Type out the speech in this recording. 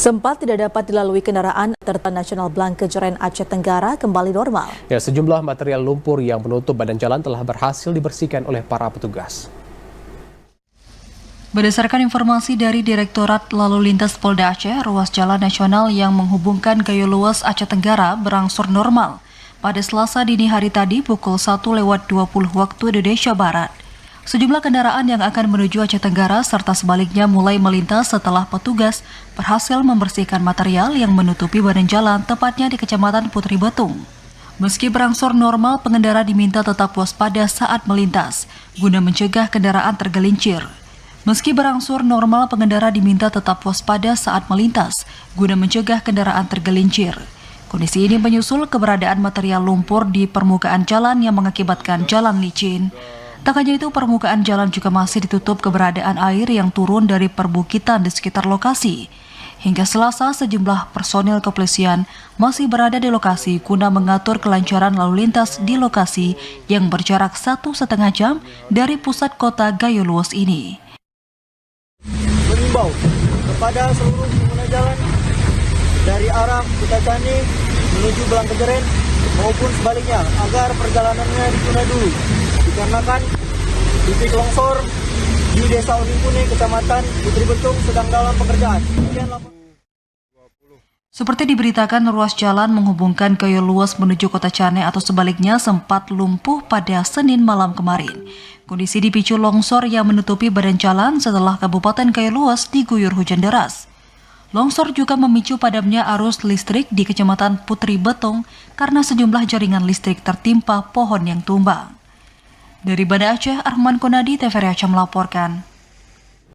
Sempat tidak dapat dilalui kendaraan, Terminal Nasional Blangkejeren Aceh Tenggara kembali normal. Ya, sejumlah material lumpur yang menutup badan jalan telah berhasil dibersihkan oleh para petugas. Berdasarkan informasi dari Direktorat Lalu Lintas Polda Aceh, ruas jalan nasional yang menghubungkan Gayo Luas Aceh Tenggara berangsur normal pada Selasa dini hari tadi pukul 1:20 waktu Indonesia Barat. Sejumlah kendaraan yang akan menuju Aceh Tenggara serta sebaliknya mulai melintas setelah petugas berhasil membersihkan material yang menutupi badan jalan tepatnya di Kecamatan Putri Betung. Meski berangsur normal, pengendara diminta tetap waspada saat melintas guna mencegah kendaraan tergelincir. Meski berangsur normal, pengendara diminta tetap waspada saat melintas guna mencegah kendaraan tergelincir. Kondisi ini menyusul keberadaan material lumpur di permukaan jalan yang mengakibatkan jalan licin. Tak hanya itu, permukaan jalan juga masih ditutup keberadaan air yang turun dari perbukitan di sekitar lokasi. Hingga Selasa, sejumlah personil kepolisian masih berada di lokasi guna mengatur kelancaran lalu lintas di lokasi yang berjarak 1,5 jam dari pusat kota Gayo Luas ini. Mengimbau kepada seluruh pengguna jalan dari arah Kutacani menuju Blangkejeren maupun sebaliknya agar perjalanannya ditunda dulu dikarenakan titik longsor di Desa Onimpune, Kecamatan Putri Betung sedang dalam pekerjaan. Seperti diberitakan, ruas jalan menghubungkan Gayo Luas menuju Kota Cane atau sebaliknya sempat lumpuh pada Senin malam kemarin. Kondisi dipicu longsor yang menutupi badan jalan setelah Kabupaten Gayo Luas diguyur hujan deras. Longsor juga memicu padamnya arus listrik di Kecamatan Putri Betung karena sejumlah jaringan listrik tertimpa pohon yang tumbang. Dari Banda Aceh, Arman Konadi, TVRI Aceh melaporkan.